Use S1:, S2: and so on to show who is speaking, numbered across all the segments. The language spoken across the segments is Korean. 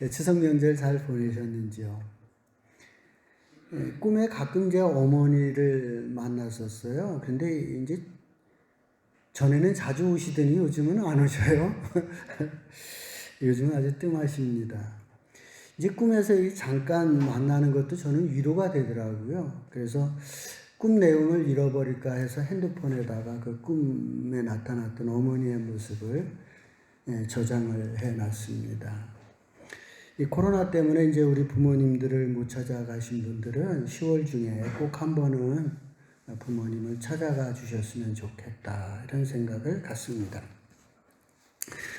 S1: 추석 명절 잘 보내셨는지요? 꿈에 가끔 제 어머니를 만났었어요. 근데 이제 전에는 자주 오시더니 요즘은 안 오셔요. 요즘은 아주 뜸하십니다. 이제 꿈에서 잠깐 만나는 것도 저는 위로가 되더라고요. 그래서 꿈 내용을 잃어버릴까 해서 핸드폰에다가 그 꿈에 나타났던 어머니의 모습을 저장을 해놨습니다. 이 코로나 때문에 이제 우리 부모님들을 못 찾아가신 분들은 10월 중에 꼭 한 번은 부모님을 찾아가 주셨으면 좋겠다, 이런 생각을 갖습니다.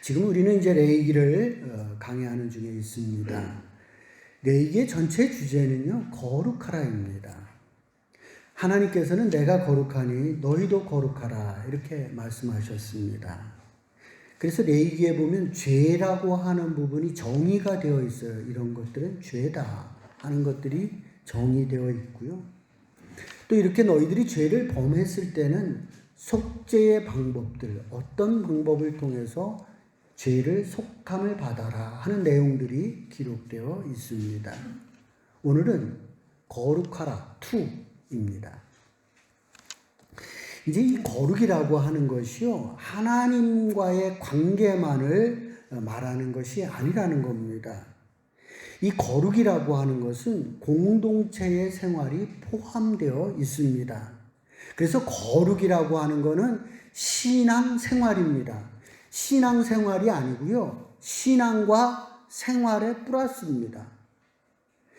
S1: 지금 우리는 이제 레위기를 강의하는 중에 있습니다. 레위기의 전체 주제는요, 거룩하라입니다. 하나님께서는 내가 거룩하니 너희도 거룩하라, 이렇게 말씀하셨습니다. 그래서 레위기에 보면 죄라고 하는 부분이 정의가 되어 있어요. 이런 것들은 죄다 하는 것들이 정의되어 있고요. 또 이렇게 너희들이 죄를 범했을 때는 속죄의 방법들, 어떤 방법을 통해서 죄를 속함을 받아라 하는 내용들이 기록되어 있습니다. 오늘은 거룩하라 2입니다. 이제 이 거룩이라고 하는 것이요, 하나님과의 관계만을 말하는 것이 아니라는 겁니다. 이 거룩이라고 하는 것은 공동체의 생활이 포함되어 있습니다. 그래서 거룩이라고 하는 것은 신앙생활입니다. 신앙생활이 아니고요, 신앙과 생활의 플러스입니다.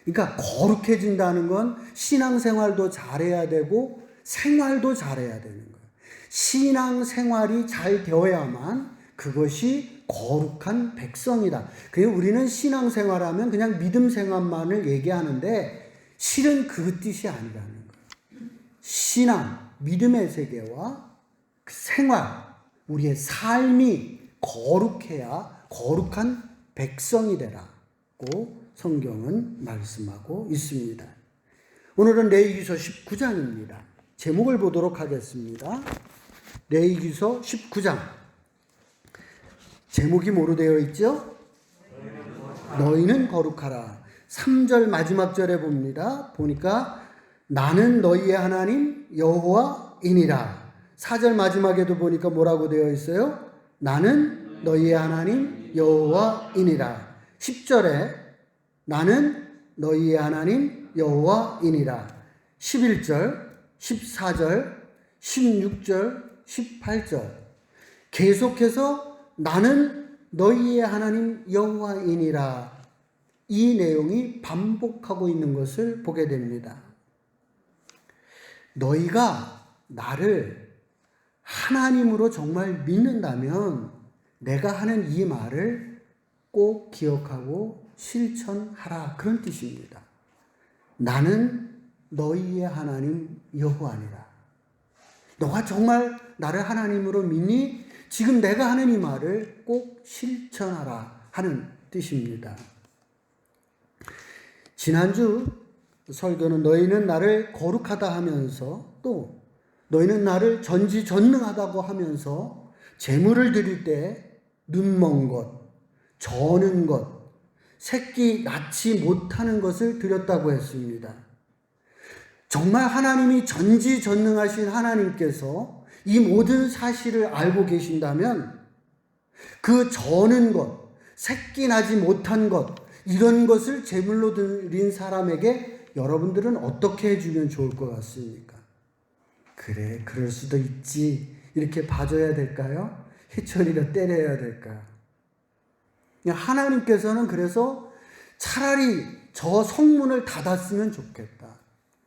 S1: 그러니까 거룩해진다는 건 신앙생활도 잘해야 되고 생활도 잘해야 되는 거예요. 신앙생활이 잘 되어야만 그것이 거룩한 백성이다. 그래서 우리는 신앙생활하면 그냥 믿음생활만을 얘기하는데 실은 그 뜻이 아니라는 거예요. 신앙, 믿음의 세계와 생활, 우리의 삶이 거룩해야 거룩한 백성이 되라고 성경은 말씀하고 있습니다. 오늘은 레위기서 19장입니다. 제목을 보도록 하겠습니다. 레위기서 19장. 제목이 뭐로 되어 있죠? 너희는 거룩하라. 3절 마지막 절에 보니까 나는 너희의 하나님 여호와이니라. 4절 마지막에도 보니까 뭐라고 되어 있어요? 나는 너희의 하나님 여호와이니라. 10절에 나는 너희의 하나님 여호와이니라. 11절, 14절, 16절, 18절 계속해서 나는 너희의 하나님 여호와이니라, 이 내용이 반복하고 있는 것을 보게 됩니다. 너희가 나를 하나님으로 정말 믿는다면 내가 하는 이 말을 꼭 기억하고 실천하라, 그런 뜻입니다. 나는 너희의 하나님 여호와니라. 너가 정말 나를 하나님으로 믿니? 지금 내가 하는 이 말을 꼭 실천하라 하는 뜻입니다. 지난주 설교는 너희는 나를 거룩하다 하면서, 또 너희는 나를 전지전능하다고 하면서 제물을 드릴 때 눈먼 것, 저는 것, 새끼 낳지 못하는 것을 드렸다고 했습니다. 정말 하나님이 전지전능하신 하나님께서 이 모든 사실을 알고 계신다면 그 저는 것, 새끼 나지 못한 것, 이런 것을 제물로 드린 사람에게 여러분들은 어떻게 해주면 좋을 것 같습니까? 그래, 그럴 수도 있지, 이렇게 봐줘야 될까요? 해초리로 때려야 될까요? 하나님께서는 그래서 차라리 저 성문을 닫았으면 좋겠다,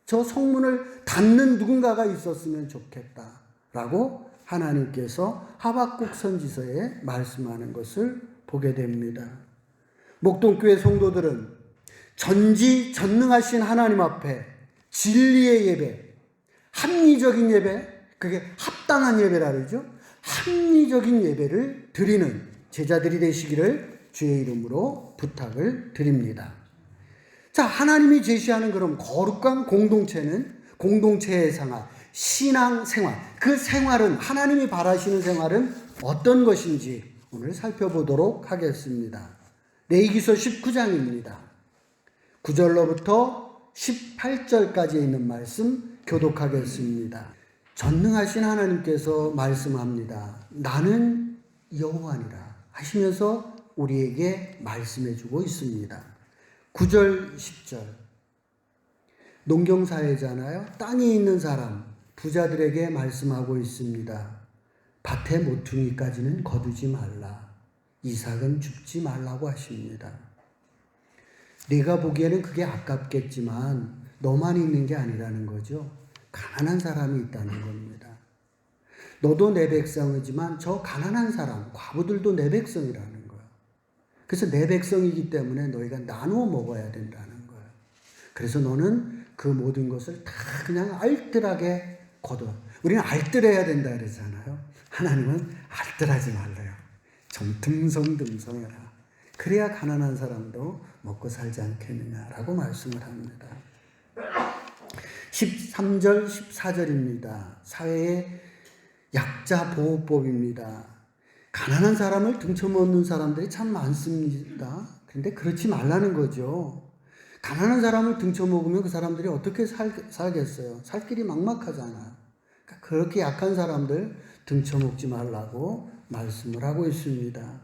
S1: 저 성문을 닫는 누군가가 있었으면 좋겠다 라고 하나님께서 하박국 선지서에 말씀하는 것을 보게 됩니다. 목동교회 성도들은 전지전능하신 하나님 앞에 진리의 예배, 합리적인 예배, 그게 합당한 예배라 그러죠. 합리적인 예배를 드리는 제자들이 되시기를 주의 이름으로 부탁을 드립니다. 자, 하나님이 제시하는 그럼 거룩한 공동체는, 공동체의 생활, 신앙생활, 그 생활은, 하나님이 바라시는 생활은 어떤 것인지 오늘 살펴보도록 하겠습니다. 레위기서 19장입니다. 9절로부터 18절까지 있는 말씀 교독하겠습니다. 전능하신 하나님께서 말씀합니다. 나는 여호와니라 하시면서 우리에게 말씀해 주고 있습니다. 9절 10절 농경사회잖아요. 땅에 있는 사람 부자들에게 말씀하고 있습니다. 밭의 모퉁이까지는 거두지 말라. 이삭은 줍지 말라고 하십니다. 내가 보기에는 그게 아깝겠지만 너만 있는 게 아니라는 거죠. 가난한 사람이 있다는 겁니다. 너도 내 백성이지만 저 가난한 사람, 과부들도 내 백성이라는 거예요. 그래서 내 백성이기 때문에 너희가 나누어 먹어야 된다는 거예요. 그래서 너는 그 모든 것을 다 그냥 알뜰하게 거둬. 우리는 알뜰해야 된다 그러잖아요. 하나님은 알뜰하지 말래요. 좀 듬성듬성해라. 그래야 가난한 사람도 먹고 살지 않겠느냐라고 말씀을 합니다. 13절, 14절입니다. 사회의 약자 보호법입니다. 가난한 사람을 등쳐먹는 사람들이 참 많습니다. 그런데 그렇지 말라는 거죠. 가난한 사람을 등쳐먹으면 그 사람들이 어떻게 살겠어요? 살 길이 막막하잖아요. 그러니까 그렇게 약한 사람들 등쳐먹지 말라고 말씀을 하고 있습니다.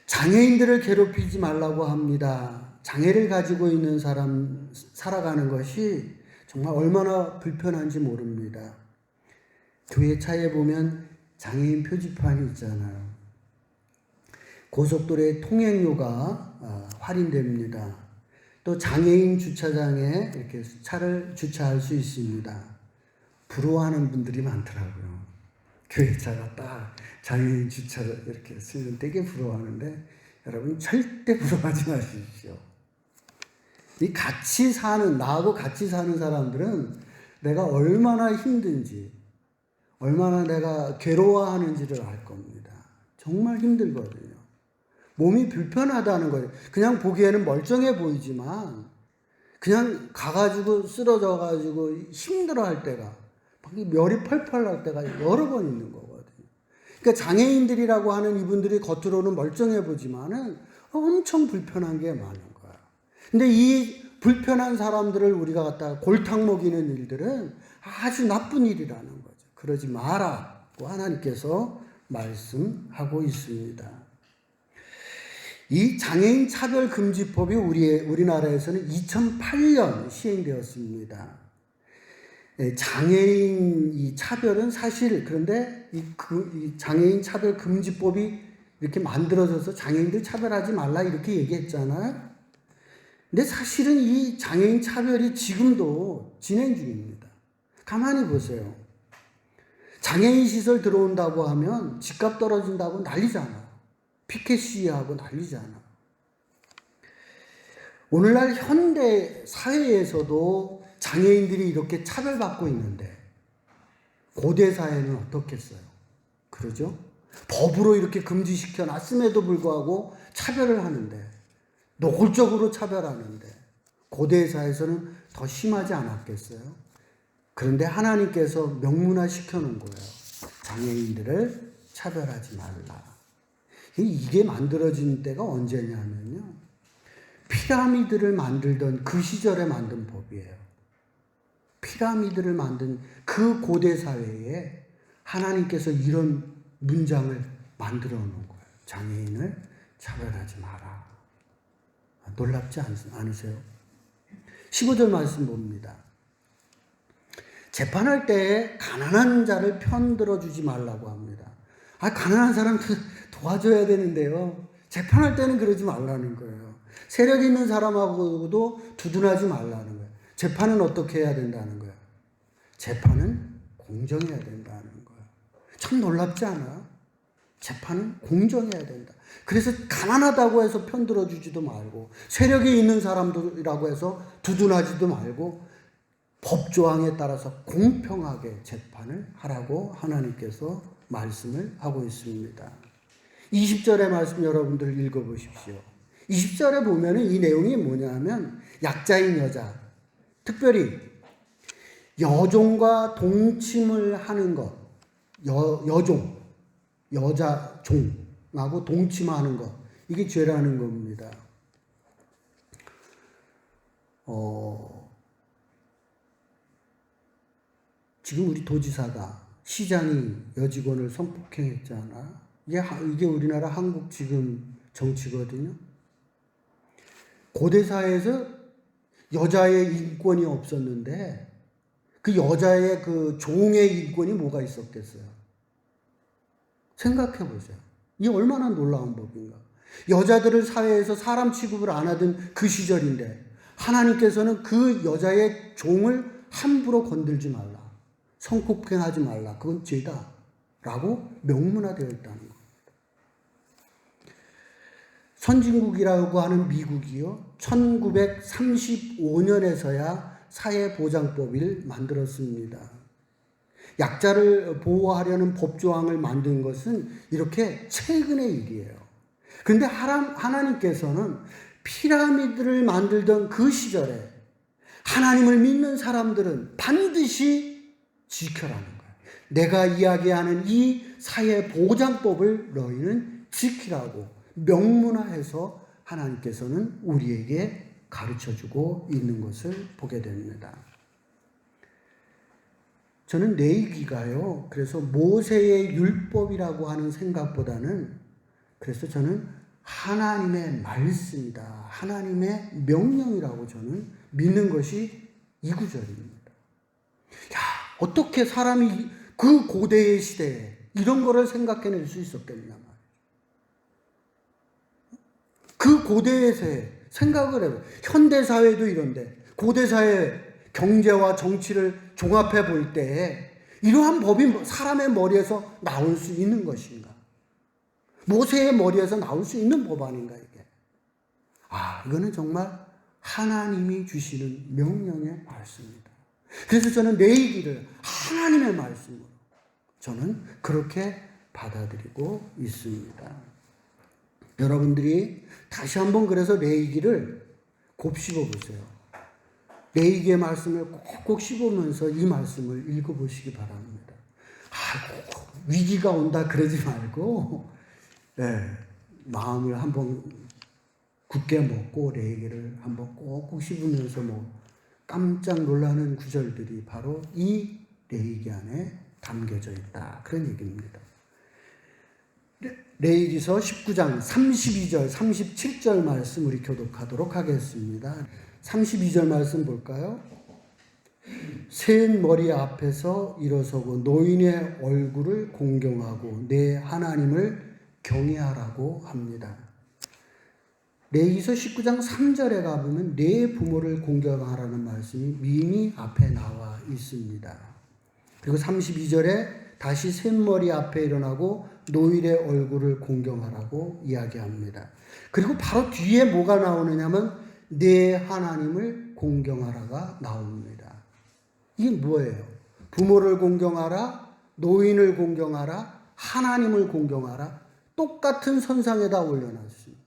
S1: 장애인들을 괴롭히지 말라고 합니다. 장애를 가지고 있는 사람 살아가는 것이 정말 얼마나 불편한지 모릅니다. 교회 차에 보면 장애인 표지판이 있잖아요. 고속도로의 통행료가 할인됩니다. 또 장애인 주차장에 이렇게 차를 주차할 수 있습니다. 부러워하는 분들이 많더라고요. 교회 차가 딱 장애인 주차를 이렇게 쓰면 되게 부러워하는데 여러분 절대 부러워하지 마십시오. 이 같이 사는, 나하고 같이 사는 사람들은 내가 얼마나 힘든지, 얼마나 내가 괴로워하는지를 알 겁니다. 정말 힘들거든요. 몸이 불편하다는 거예요. 그냥 보기에는 멀쩡해 보이지만 그냥 가가지고 쓰러져가지고 힘들어할 때가, 열이 펄펄 날 때가 여러 번 있는 거거든요. 그러니까 장애인들이라고 하는 이분들이 겉으로는 멀쩡해 보지만은 엄청 불편한 게 많은 거예요. 근데 이 불편한 사람들을 우리가 갖다가 골탕 먹이는 일들은 아주 나쁜 일이라는 거죠. 그러지 마라고 하나님께서 말씀하고 있습니다. 이 장애인 차별금지법이 우리나라에서는 2008년 시행되었습니다. 장애인 이 차별은 사실, 그런데 이 장애인 차별금지법이 이렇게 만들어져서 장애인들 차별하지 말라 이렇게 얘기했잖아요. 근데 사실은 이 장애인 차별이 지금도 진행 중입니다. 가만히 보세요. 장애인 시설 들어온다고 하면 집값 떨어진다고 난리잖아. 피켓 시위하고 난리잖아. 오늘날 현대 사회에서도 장애인들이 이렇게 차별받고 있는데 고대 사회는 어떻겠어요? 그러죠? 법으로 이렇게 금지시켜 놨음에도 불구하고 차별을 하는데, 노골적으로 차별하는데 고대 사회에서는 더 심하지 않았겠어요? 그런데 하나님께서 명문화 시켜놓은 거예요. 장애인들을 차별하지 말라. 이게 만들어진 때가 언제냐면요, 피라미드를 만들던 그 시절에 만든 법이에요. 피라미드를 만든 그 고대 사회에 하나님께서 이런 문장을 만들어 놓은 거예요. 장애인을 차별하지 마라. 놀랍지 않으세요? 15절 말씀 봅니다. 재판할 때 가난한 자를 편들어 주지 말라고 합니다. 가난한 사람 도와줘야 되는데요. 재판할 때는 그러지 말라는 거예요. 세력 있는 사람하고도 두둔하지 말라는 거예요. 재판은 어떻게 해야 된다는 거예요? 재판은 공정해야 된다는 거예요. 참 놀랍지 않아요? 재판은 공정해야 된다. 그래서 가난하다고 해서 편들어 주지도 말고, 세력이 있는 사람들이라고 해서 두둔하지도 말고, 법조항에 따라서 공평하게 재판을 하라고 하나님께서 말씀을 하고 있습니다. 20절의 말씀 여러분들 읽어보십시오. 20절에 보면은 이 내용이 뭐냐 하면, 약자인 여자, 특별히 여종과 동침을 하는 것, 여종, 여자 종하고 동침하는 것, 이게 죄라는 겁니다. 지금 우리 도지사가 시장이 여직원을 성폭행했잖아. 이게 우리나라 한국 지금 정치거든요. 고대 사회에서 여자의 인권이 없었는데 그 여자의 그 종의 인권이 뭐가 있었겠어요? 생각해 보세요. 이게 얼마나 놀라운 법인가. 여자들을 사회에서 사람 취급을 안 하던 그 시절인데 하나님께서는 그 여자의 종을 함부로 건들지 말라. 성폭행하지 말라. 그건 죄다. 라고 명문화되어 있다는 겁니다. 선진국이라고 하는 미국이요. 1935년에서야 사회보장법을 만들었습니다. 약자를 보호하려는 법조항을 만든 것은 이렇게 최근의 일이에요. 그런데 하나님께서는 피라미드를 만들던 그 시절에 하나님을 믿는 사람들은 반드시 지켜라는 거예요. 내가 이야기하는 이 사회보장법을 너희는 지키라고 명문화해서 하나님께서는 우리에게 가르쳐주고 있는 것을 보게 됩니다. 저는 레위기가요. 그래서 모세의 율법이라고 하는 생각보다는 그래서 저는 하나님의 말씀이다. 하나님의 명령이라고 저는 믿는 것이 이 구절입니다. 야, 어떻게 사람이 그 고대의 시대에 이런 거를 생각해낼 수 있었겠냐 말이에요. 그 고대에서의 생각을 해요. 현대사회도 이런데 고대사회 경제와 정치를 종합해 볼 때 이러한 법이 사람의 머리에서 나올 수 있는 것인가? 모세의 머리에서 나올 수 있는 법 아닌가 이게? 이거는 정말 하나님이 주시는 명령의 말씀입니다. 그래서 저는 레위기를 하나님의 말씀으로 저는 그렇게 받아들이고 있습니다. 여러분들이 다시 한번 그래서 레위기를 곱씹어 보세요. 레위기의 말씀을 꼭꼭 씹으면서 이 말씀을 읽어보시기 바랍니다. 위기가 온다 그러지 말고 마음을 한번 굳게 먹고 레위기를 한번 꼭꼭 씹으면서 깜짝 놀라는 구절들이 바로 이 레위기 안에 담겨져 있다. 그런 얘기입니다. 레위기서 19장 32절 37절 말씀 우리 교독하도록 하겠습니다. 32절 말씀 볼까요? 센 머리 앞에서 일어서고 노인의 얼굴을 공경하고 내 하나님을 경외하라고 합니다. 레위기서 19장 3절에 가보면 내 부모를 공경하라는 말씀이 이미 앞에 나와 있습니다. 그리고 32절에 다시 샘머리 앞에 일어나고 노인의 얼굴을 공경하라고 이야기합니다. 그리고 바로 뒤에 뭐가 나오느냐면 내 하나님을 공경하라가 나옵니다. 이게 뭐예요? 부모를 공경하라, 노인을 공경하라, 하나님을 공경하라. 똑같은 선상에다 올려놨습니다.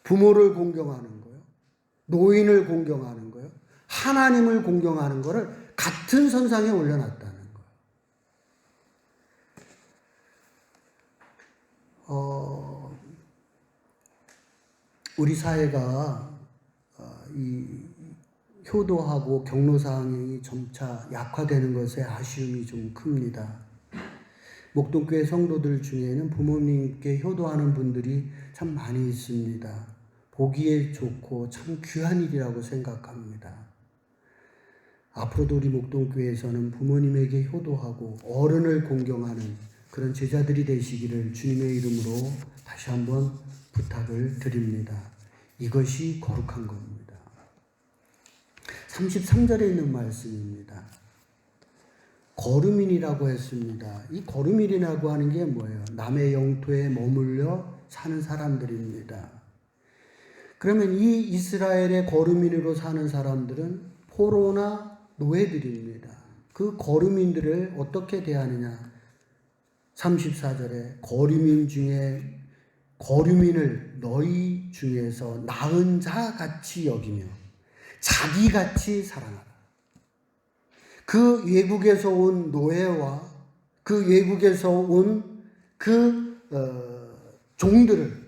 S1: 부모를 공경하는 거요, 노인을 공경하는 거요, 하나님을 공경하는 거를 같은 선상에 올려놨다는 거예요. 우리 사회가 이 효도하고 경로사항이 점차 약화되는 것에 아쉬움이 좀 큽니다. 목동교회 성도들 중에는 부모님께 효도하는 분들이 참 많이 있습니다. 보기에 좋고 참 귀한 일이라고 생각합니다. 앞으로도 우리 목동교회에서는 부모님에게 효도하고 어른을 공경하는 그런 제자들이 되시기를 주님의 이름으로 다시 한번 부탁을 드립니다. 이것이 거룩한 겁니다. 33절에 있는 말씀입니다. 거류민이라고 했습니다. 이 거류민이라고 하는 게 뭐예요? 남의 영토에 머물러 사는 사람들입니다. 그러면 이 이스라엘의 거류민으로 사는 사람들은 포로나 노예들입니다. 그 거류민들을 어떻게 대하느냐? 34절에 거류민 중에 거류민을 너희 중에서 나은 자 같이 여기며 자기같이 사랑하라. 그 외국에서 온 노예와 그 외국에서 온 그 종들을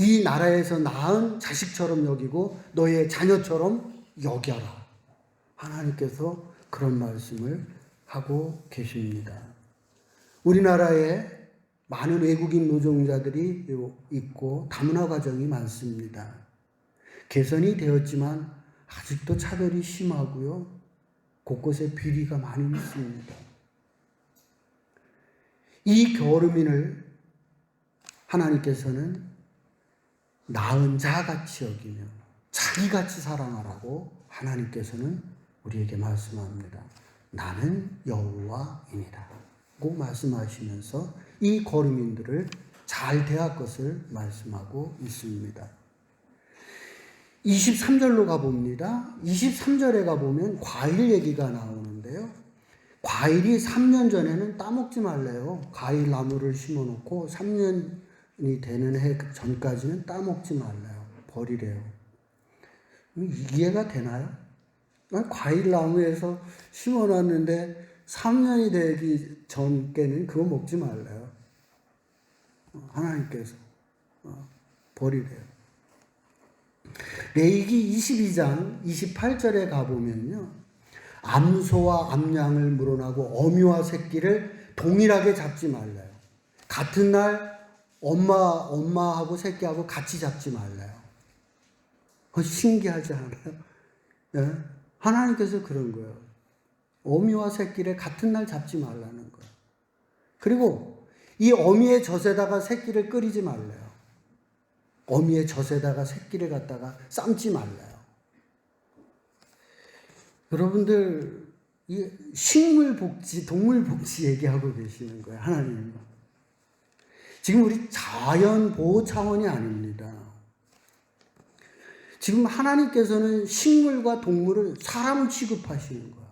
S1: 이 나라에서 낳은 자식처럼 여기고 너의 자녀처럼 여겨라. 하나님께서 그런 말씀을 하고 계십니다. 우리나라에 많은 외국인 노동자들이 있고 다문화 가정이 많습니다. 개선이 되었지만 아직도 차별이 심하고요. 곳곳에 비리가 많이 있습니다. 이 겨루민을 하나님께서는 낳은 자같이 여기며 자기같이 사랑하라고 하나님께서는 우리에게 말씀합니다. 나는 여호와이니라 고 말씀하시면서 이 거루민들을 잘 대할 것을 말씀하고 있습니다. 23절로 가봅니다. 23절에 가보면 과일 얘기가 나오는데요. 과일이 3년 전에는 따먹지 말래요. 과일 나무를 심어놓고 3년이 되는 해 전까지는 따먹지 말래요. 버리래요. 이해가 되나요? 과일 나무에서 심어놨는데 3년이 되기 전께는 그거 먹지 말래요. 하나님께서 버리래요. 레위기 22장 28절에 가보면요. 암소와 암양을 물어나고 어미와 새끼를 동일하게 잡지 말래요. 같은 날 엄마하고 새끼하고 같이 잡지 말래요. 신기하지 않아요? 네? 하나님께서 그런 거예요. 어미와 새끼를 같은 날 잡지 말라는 거예요. 그리고 이 어미의 젖에다가 새끼를 끓이지 말래요. 어미의 젖에다가 새끼를 갖다가 삶지 말래요. 여러분들 이 식물 복지, 동물 복지 얘기하고 계시는 거예요. 하나님. 지금 우리 자연 보호 차원이 아닙니다. 지금 하나님께서는 식물과 동물을 사람 취급하시는 거예요.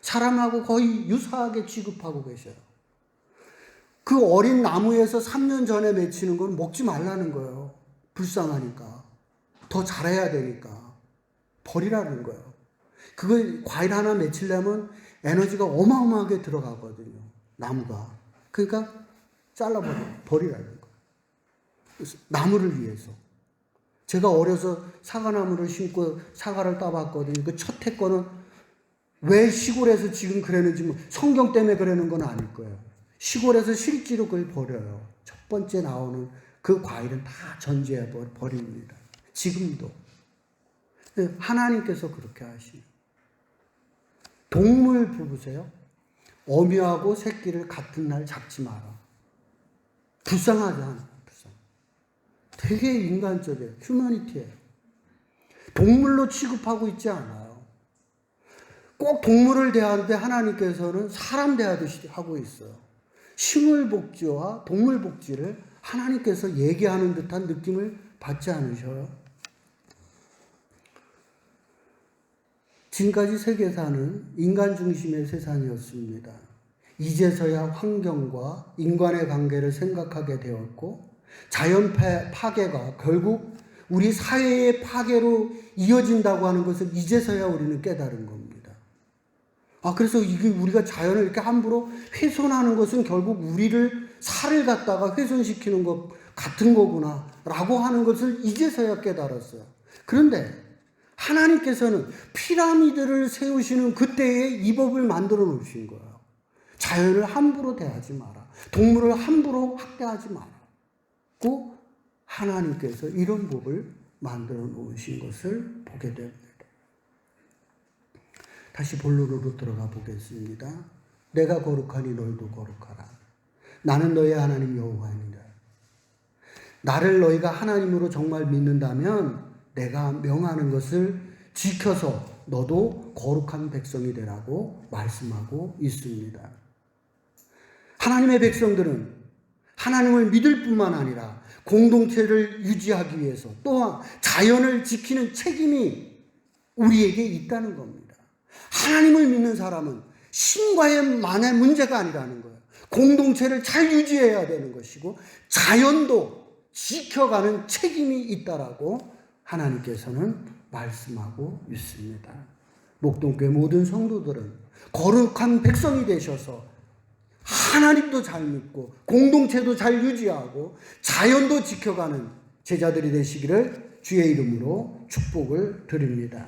S1: 사람하고 거의 유사하게 취급하고 계셔요. 그 어린 나무에서 3년 전에 맺히는 건 먹지 말라는 거예요. 불쌍하니까. 더 잘해야 되니까. 버리라는 거예요. 그걸 과일 하나 맺히려면 에너지가 어마어마하게 들어가거든요. 나무가. 그러니까 버리라는 거예요. 나무를 위해서. 제가 어려서 사과나무를 심고 사과를 따봤거든요. 그 첫 해 거는 왜 시골에서 지금 그랬는지 성경 때문에 그러는 건 아닐 거예요. 시골에서 실제로 그걸 버려요. 첫 번째 나오는 그 과일은 다 전지해 버립니다. 지금도. 하나님께서 그렇게 하시는. 동물 보세요. 어미하고 새끼를 같은 날 잡지 마라. 불쌍하지 않아요. 되게 인간적이에요. 휴머니티예요. 동물로 취급하고 있지 않아요. 꼭 동물을 대하는데 하나님께서는 사람 대하듯이 하고 있어요. 식물 복지와 동물 복지를 하나님께서 얘기하는 듯한 느낌을 받지 않으셔요? 지금까지 세계사는 인간 중심의 세상이었습니다. 이제서야 환경과 인간의 관계를 생각하게 되었고 자연 파괴가 결국 우리 사회의 파괴로 이어진다고 하는 것을 이제서야 우리는 깨달은 겁니다. 그래서 이게 우리가 자연을 이렇게 함부로 훼손하는 것은 결국 우리를 살을 갖다가 훼손시키는 것 같은 거구나 라고 하는 것을 이제서야 깨달았어요. 그런데 하나님께서는 피라미드를 세우시는 그때에 이 법을 만들어 놓으신 거예요. 자연을 함부로 대하지 마라. 동물을 함부로 학대하지 마라. 하나님께서 이런 법을 만들어 놓으신 것을 보게 됩니다. 다시 본론으로 들어가 보겠습니다. 내가 거룩하니 너희도 거룩하라. 나는 너희 하나님 여호와니라. 나를 너희가 하나님으로 정말 믿는다면 내가 명하는 것을 지켜서 너도 거룩한 백성이 되라고 말씀하고 있습니다. 하나님의 백성들은 하나님을 믿을 뿐만 아니라 공동체를 유지하기 위해서 또한 자연을 지키는 책임이 우리에게 있다는 겁니다. 하나님을 믿는 사람은 신과의 만의 문제가 아니라는 거예요. 공동체를 잘 유지해야 되는 것이고 자연도 지켜가는 책임이 있다라고 하나님께서는 말씀하고 있습니다. 목동교회 모든 성도들은 거룩한 백성이 되셔서 하나님도 잘 믿고 공동체도 잘 유지하고 자연도 지켜가는 제자들이 되시기를 주의 이름으로 축복을 드립니다.